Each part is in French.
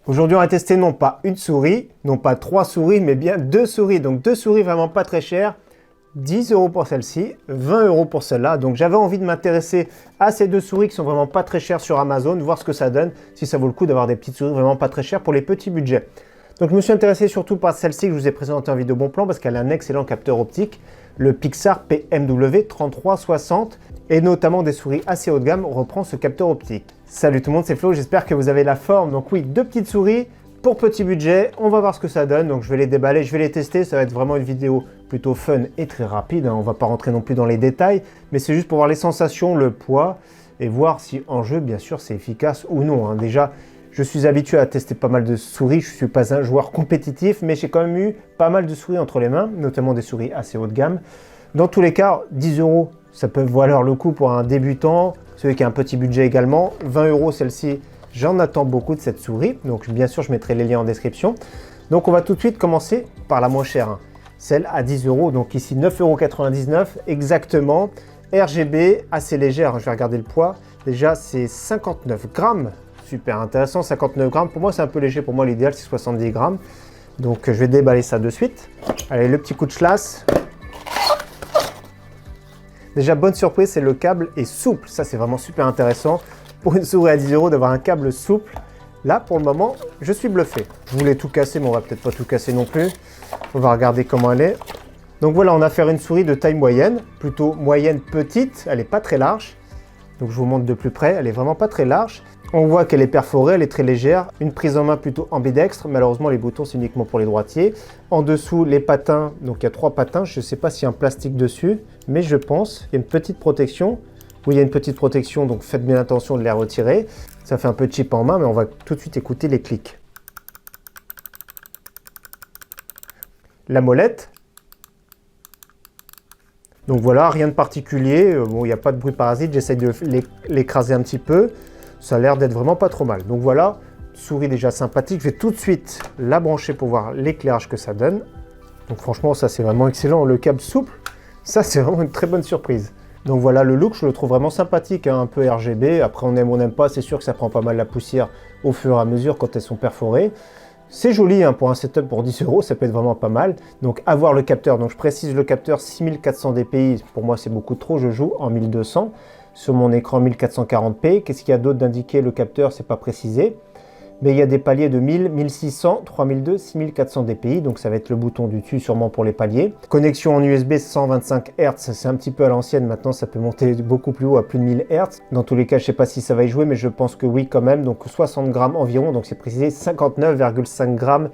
Aujourd'hui, on va tester non pas une souris, non pas 3 souris, mais bien 2 souris. Donc 2 souris vraiment pas très chères. 10 € pour celle-ci, 20 € pour celle-là. Donc j'avais envie de m'intéresser à ces 2 souris qui sont vraiment pas très chères sur Amazon, voir ce que ça donne, si ça vaut le coup d'avoir des petites souris vraiment pas très chères pour les petits budgets. Donc je me suis intéressé surtout par celle-ci que je vous ai présentée en vidéo bon plan parce qu'elle a un excellent capteur optique, le Pixar PMW 3360, et notamment des souris assez haut de gamme reprend ce capteur optique. Salut tout le monde, c'est Flo, j'espère que vous avez la forme. Donc oui, 2 petites souris pour petit budget, on va voir ce que ça donne. Donc je vais les déballer, je vais les tester, ça va être vraiment une vidéo plutôt fun et très rapide. On va pas rentrer non plus dans les détails, mais c'est juste pour voir les sensations, le poids et voir si en jeu, bien sûr, c'est efficace ou non. Déjà, je suis habitué à tester pas mal de souris, je ne suis pas un joueur compétitif, mais j'ai quand même eu pas mal de souris entre les mains, notamment des souris assez haut de gamme. Dans tous les cas, 10 €, ça peut valoir le coup pour un débutant, celui qui a un petit budget également. 20 € celle-ci, j'en attends beaucoup de cette souris, donc bien sûr je mettrai les liens en description. Donc on va tout de suite commencer par la moins chère, celle à 10 €, donc ici 9,99 € exactement. RGB, assez légère, je vais regarder le poids, déjà c'est 59 grammes. Super intéressant, 59 grammes. Pour moi, c'est un peu léger. Pour moi, l'idéal, c'est 70 grammes. Donc, je vais déballer ça de suite. Allez, le petit coup de chlasse. Déjà, bonne surprise, c'est le câble est souple. Ça, c'est vraiment super intéressant. Pour une souris à 10 €, d'avoir un câble souple. Là, pour le moment, je suis bluffé. Je voulais tout casser, mais on va peut-être pas tout casser non plus. On va regarder comment elle est. Donc voilà, on a affaire à une souris de taille moyenne. Plutôt moyenne petite. Elle n'est pas très large. Donc, je vous montre de plus près. Elle est vraiment pas très large. On voit qu'elle est perforée, elle est très légère, une prise en main plutôt ambidextre, malheureusement les boutons c'est uniquement pour les droitiers. En dessous les patins, donc il y a 3 patins, je ne sais pas s'il y a un plastique dessus, mais je pense, il y a une petite protection. Oui, il y a une petite protection, donc faites bien attention de les retirer. Ça fait un peu cheap en main, mais on va tout de suite écouter les clics. La molette. Donc voilà, rien de particulier, bon il n'y a pas de bruit parasite, j'essaye de l'écraser un petit peu. Ça a l'air d'être vraiment pas trop mal. Donc voilà, souris déjà sympathique. Je vais tout de suite la brancher pour voir l'éclairage que ça donne. Donc franchement, ça c'est vraiment excellent. Le câble souple, ça c'est vraiment une très bonne surprise. Donc voilà, le look, je le trouve vraiment sympathique, un peu RGB. Après, on aime ou on n'aime pas. C'est sûr que ça prend pas mal la poussière au fur et à mesure quand elles sont perforées. C'est joli pour un setup pour 10 €, ça peut être vraiment pas mal. Donc avoir le capteur, donc je précise le capteur 6400 dpi, pour moi c'est beaucoup trop, je joue en 1200. Sur mon écran 1440p. Qu'est-ce qu'il y a d'autre d'indiqué? Le capteur, c'est pas précisé. Mais il y a des paliers de 1000, 1600, 3002, 6400 dpi. Donc ça va être le bouton du dessus sûrement pour les paliers. Connexion en USB 125 Hz. C'est un petit peu à l'ancienne. Maintenant, ça peut monter beaucoup plus haut à plus de 1000 Hz. Dans tous les cas, je sais pas si ça va y jouer, mais je pense que oui quand même. Donc 60 grammes environ. Donc c'est précisé 59,5 grammes.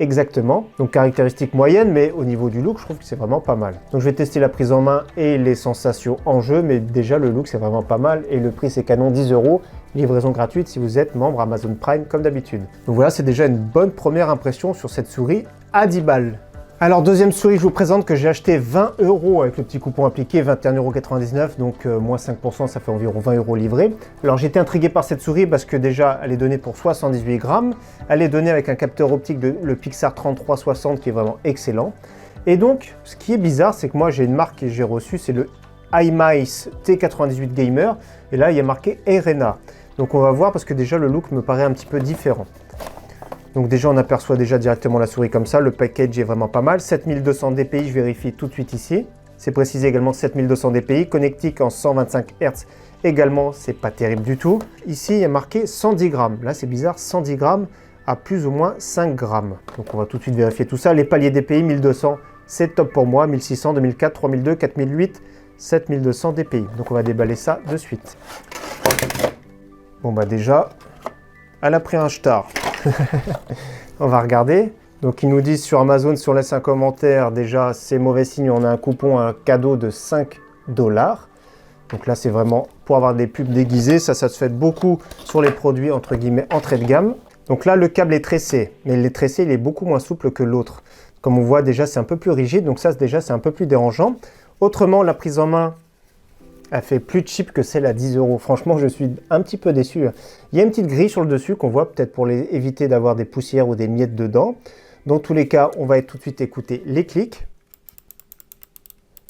Exactement, donc caractéristique moyenne, mais au niveau du look, je trouve que c'est vraiment pas mal. Donc je vais tester la prise en main et les sensations en jeu, mais déjà le look c'est vraiment pas mal et le prix c'est canon 10 €, livraison gratuite si vous êtes membre Amazon Prime comme d'habitude. Donc voilà, c'est déjà une bonne première impression sur cette souris à 10 balles. Alors deuxième souris, je vous présente que j'ai acheté 20 € avec le petit coupon appliqué, 21,99 €, donc moins 5%, ça fait environ 20 € livrés. Alors j'ai été intrigué par cette souris parce que déjà elle est donnée pour 78 grammes, elle est donnée avec un capteur optique de le Pixar 3360 qui est vraiment excellent. Et donc ce qui est bizarre, c'est que moi j'ai une marque que j'ai reçue, c'est le iMice T98 Gamer, et là il y a marqué Arena. Donc on va voir parce que déjà le look me paraît un petit peu différent. Donc déjà on aperçoit déjà directement la souris comme ça, le package est vraiment pas mal, 7200 dpi, je vérifie tout de suite ici. C'est précisé également 7200 dpi, connectique en 125 Hz également, c'est pas terrible du tout. Ici il y a marqué 110 grammes, là c'est bizarre, 110 grammes à plus ou moins 5 grammes. Donc on va tout de suite vérifier tout ça. Les paliers dpi 1200, c'est top pour moi, 1600, 2004, 3002, 4008, 7200 dpi. Donc on va déballer ça de suite. Bon bah déjà, elle a pris un star. On va regarder. Donc ils nous disent sur Amazon, si on laisse un commentaire, déjà c'est mauvais signe, on a un coupon, un cadeau de 5 $. Donc là c'est vraiment pour avoir des pubs déguisées, ça se fait beaucoup sur les produits entre guillemets entrée de gamme. Donc là le câble est tressé, mais le tressé il est beaucoup moins souple que l'autre. Comme on voit déjà c'est un peu plus rigide, donc ça déjà c'est un peu plus dérangeant. Autrement la prise en main, elle fait plus cheap que celle à 10 €. Franchement, je suis un petit peu déçu. Il y a une petite grille sur le dessus qu'on voit peut-être pour éviter d'avoir des poussières ou des miettes dedans. Dans tous les cas, on va tout de suite écouter les clics.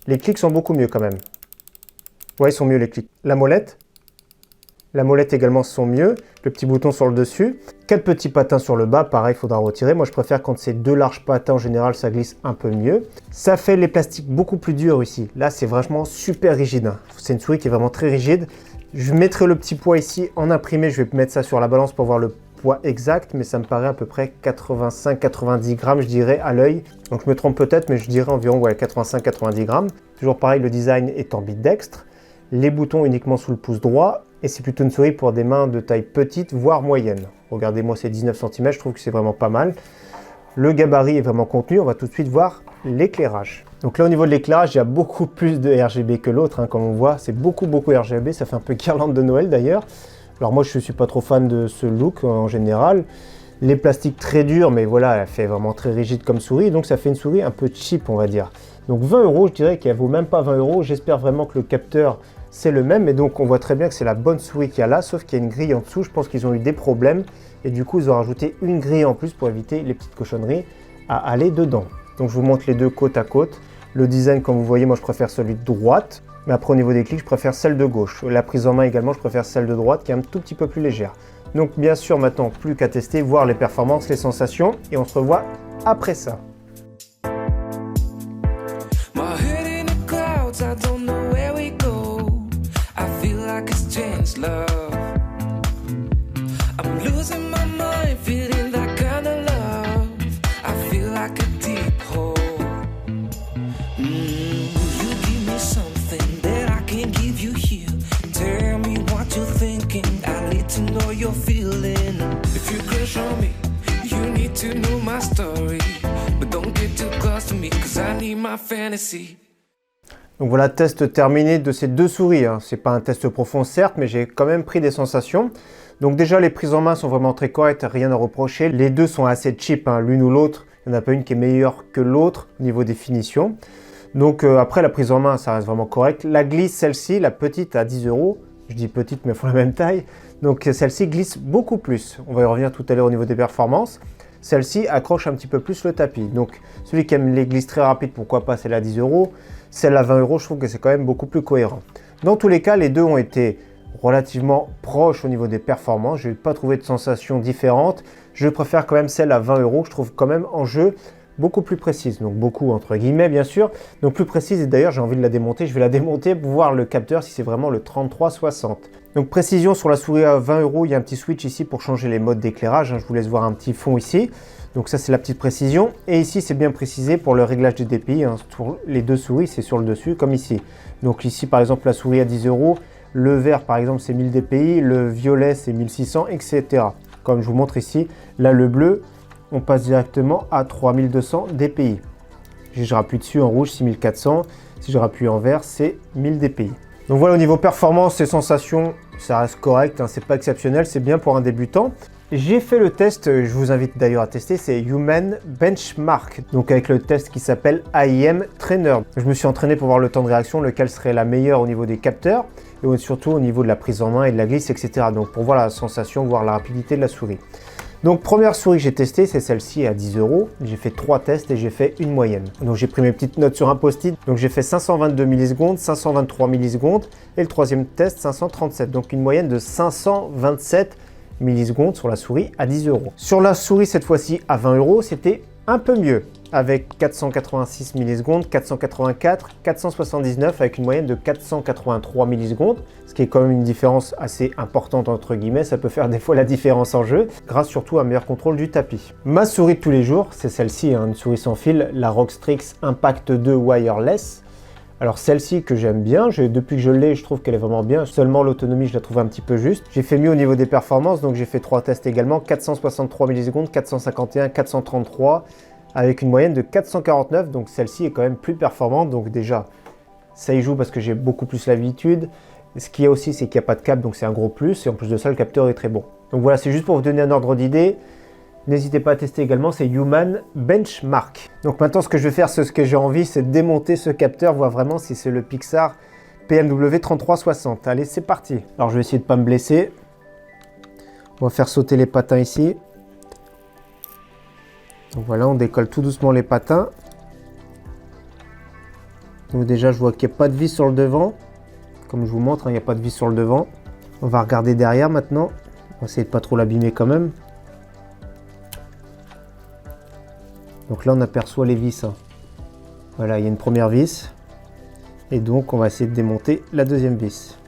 Les clics sont beaucoup mieux quand même. Ouais, ils sont mieux les clics. La molette également sont mieux. le petit bouton sur le dessus. 4 petits patins sur le bas, pareil, il faudra retirer. Moi, je préfère quand c'est 2 larges patins, en général, ça glisse un peu mieux. Ça fait les plastiques beaucoup plus durs ici. Là, c'est vraiment super rigide, hein. C'est une souris qui est vraiment très rigide. Je mettrai le petit poids ici en imprimé. Je vais mettre ça sur la balance pour voir le poids exact, mais ça me paraît à peu près 85-90 grammes, je dirais, à l'œil. Donc, je me trompe peut-être, mais je dirais environ ouais, 85-90 grammes. Toujours pareil, le design est en bidextre. Les boutons uniquement sous le pouce droit. Et c'est plutôt une souris pour des mains de taille petite, voire moyenne. Regardez-moi ces 19 cm, je trouve que c'est vraiment pas mal. Le gabarit est vraiment contenu. On va tout de suite voir l'éclairage. Donc là, au niveau de l'éclairage, il y a beaucoup plus de RGB que l'autre, hein, comme on voit. C'est beaucoup RGB. Ça fait un peu guirlande de Noël d'ailleurs. Alors moi, je ne suis pas trop fan de ce look en général. Les plastiques très durs, mais voilà, elle fait vraiment très rigide comme souris. Donc ça fait une souris un peu cheap, on va dire. Donc 20 €, je dirais qu'elle vaut même pas 20 €. J'espère vraiment que le capteur, c'est le même. Et donc on voit très bien que c'est la bonne souris qu'il y a là, sauf qu'il y a une grille en dessous. Je pense qu'ils ont eu des problèmes. Et du coup, ils ont rajouté une grille en plus pour éviter les petites cochonneries à aller dedans. Donc je vous montre les deux côte à côte. Le design, comme vous voyez, moi je préfère celui de droite. Mais après, au niveau des clics, je préfère celle de gauche. La prise en main également, je préfère celle de droite qui est un tout petit peu plus légère. Donc bien sûr, maintenant, plus qu'à tester, voir les performances, les sensations. Et on se revoit après ça. Donc voilà, test terminé de ces deux souris, hein. C'est pas un test profond certes, mais j'ai quand même pris des sensations. Donc déjà, les prises en main sont vraiment très correctes, rien à reprocher. Les deux sont assez cheap, hein, l'une ou l'autre. Il n'y en a pas une qui est meilleure que l'autre au niveau des finitions. Donc après, la prise en main, ça reste vraiment correct. La glisse, celle-ci, la petite à 10 €. Je dis petite, mais elles font la même taille. Donc celle-ci glisse beaucoup plus. On va y revenir tout à l'heure au niveau des performances. Celle-ci accroche un petit peu plus le tapis. Donc celui qui aime les glisses très rapides, pourquoi pas celle à 10 €. Celle à 20 €, je trouve que c'est quand même beaucoup plus cohérent. Dans tous les cas, les deux ont été relativement proches au niveau des performances. Je n'ai pas trouvé de sensations différentes. Je préfère quand même celle à 20 €, je trouve quand même en jeu beaucoup plus précise. Donc beaucoup entre guillemets bien sûr. Donc plus précise, et d'ailleurs j'ai envie de la démonter. Je vais la démonter pour voir le capteur si c'est vraiment le 3360. Donc précision sur la souris à 20 €, il y a un petit switch ici pour changer les modes d'éclairage. Je vous laisse voir un petit fond ici. Donc ça c'est la petite précision. Et ici c'est bien précisé pour le réglage des DPI. Sur les deux souris c'est sur le dessus comme ici. Donc ici par exemple la souris à 10 €. Le vert par exemple c'est 1000 DPI. Le violet c'est 1600 etc. Comme je vous montre ici. Là le bleu on passe directement à 3200 DPI. Si je rappuie dessus en rouge 6400. Si je rappuie en vert c'est 1000 DPI. Donc voilà, au niveau performance et sensations, ça reste correct, hein, c'est pas exceptionnel, c'est bien pour un débutant. J'ai fait le test, je vous invite d'ailleurs à tester, c'est Human Benchmark, donc avec le test qui s'appelle AIM Trainer. Je me suis entraîné pour voir le temps de réaction, lequel serait la meilleure au niveau des capteurs, et surtout au niveau de la prise en main et de la glisse, etc. Donc pour voir la sensation, voir la rapidité de la souris. Donc première souris que j'ai testée, c'est celle-ci à 10 €. J'ai fait 3 tests et j'ai fait une moyenne. Donc j'ai pris mes petites notes sur un post-it. Donc j'ai fait 522 millisecondes, 523 millisecondes et le troisième test 537. Donc une moyenne de 527 millisecondes sur la souris à 10 €. Sur la souris cette fois-ci à 20 €, c'était un peu mieux. Avec 486 millisecondes, 484, 479 avec une moyenne de 483 millisecondes, ce qui est quand même une différence assez importante entre guillemets, ça peut faire des fois la différence en jeu, grâce surtout à un meilleur contrôle du tapis. Ma souris de tous les jours, c'est celle-ci, hein, une souris sans fil, la Rockstrix Impact 2 Wireless. Alors celle-ci que j'aime bien, depuis que je l'ai, je trouve qu'elle est vraiment bien, seulement l'autonomie je la trouve un petit peu juste. J'ai fait mieux au niveau des performances, donc j'ai fait 3 tests également, 463 millisecondes, 451, 433, avec une moyenne de 449, donc celle-ci est quand même plus performante, donc déjà ça y joue parce que j'ai beaucoup plus l'habitude. Ce qu'il y a aussi, c'est qu'il n'y a pas de câble, donc c'est un gros plus, et en plus de ça le capteur est très bon. Donc voilà, c'est juste pour vous donner un ordre d'idée. N'hésitez pas à tester également, c'est Human Benchmark. Donc maintenant ce que je vais faire, ce que j'ai envie, c'est de démonter ce capteur, voir vraiment si c'est le Pixar PMW 3360. Allez, c'est parti. Alors je vais essayer de ne pas me blesser. On va faire sauter les patins ici. Donc voilà, on décolle tout doucement les patins. Donc déjà, je vois qu'il n'y a pas de vis sur le devant. Comme je vous montre, hein, il n'y a pas de vis sur le devant. On va regarder derrière maintenant. On va essayer de pas trop l'abîmer quand même. Donc là, on aperçoit les vis. Hein. Voilà, il y a une première vis. Et donc, on va essayer de démonter la deuxième vis.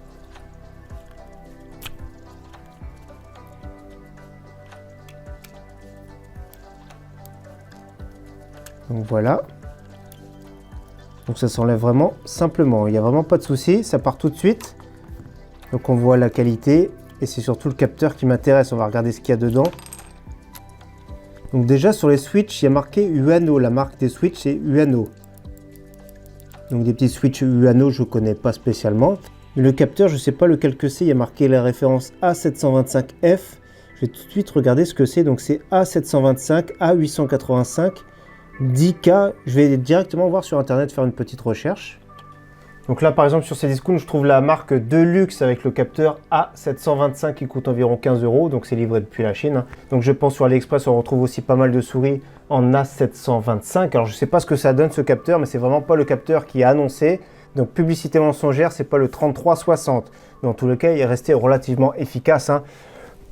Donc voilà. Donc ça s'enlève vraiment simplement. Il n'y a vraiment pas de souci. Ça part tout de suite. Donc on voit la qualité. Et c'est surtout le capteur qui m'intéresse. On va regarder ce qu'il y a dedans. Donc déjà sur les switches, il y a marqué Uano. La marque des switches, c'est Uano. Donc des petits switches Uano, je ne connais pas spécialement. Mais le capteur, je ne sais pas lequel que c'est. Il y a marqué la référence A725F. Je vais tout de suite regarder ce que c'est. Donc c'est A725, A885, 10K. Je vais directement voir sur internet, faire une petite recherche. Donc là, par exemple, sur Cdiscount, je trouve la marque Deluxe avec le capteur A725 qui coûte environ 15 €. Donc c'est livré depuis la Chine. Donc je pense sur AliExpress, on retrouve aussi pas mal de souris en A725. Alors je ne sais pas ce que ça donne ce capteur, mais c'est vraiment pas le capteur qui est annoncé. Donc publicité mensongère, c'est pas le 3360. Dans tous les cas, il est resté relativement efficace. Hein.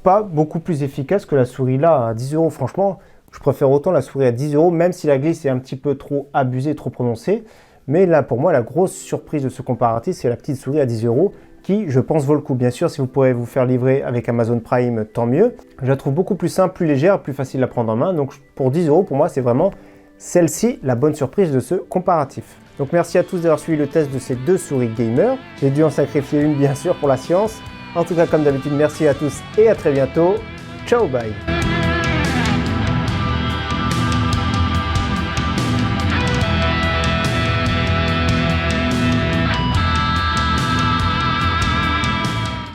Pas beaucoup plus efficace que la souris là à 10 €. Franchement, je préfère autant la souris à 10 €, même si la glisse est un petit peu trop abusée, trop prononcée. Mais là, pour moi, la grosse surprise de ce comparatif, c'est la petite souris à 10 € qui, je pense, vaut le coup. Bien sûr, si vous pourrez vous faire livrer avec Amazon Prime, tant mieux. Je la trouve beaucoup plus simple, plus légère, plus facile à prendre en main. Donc, pour 10 €, pour moi, c'est vraiment celle-ci la bonne surprise de ce comparatif. Donc, merci à tous d'avoir suivi le test de ces deux souris gamer. J'ai dû en sacrifier une, bien sûr, pour la science. En tout cas, comme d'habitude, merci à tous et à très bientôt. Ciao, bye!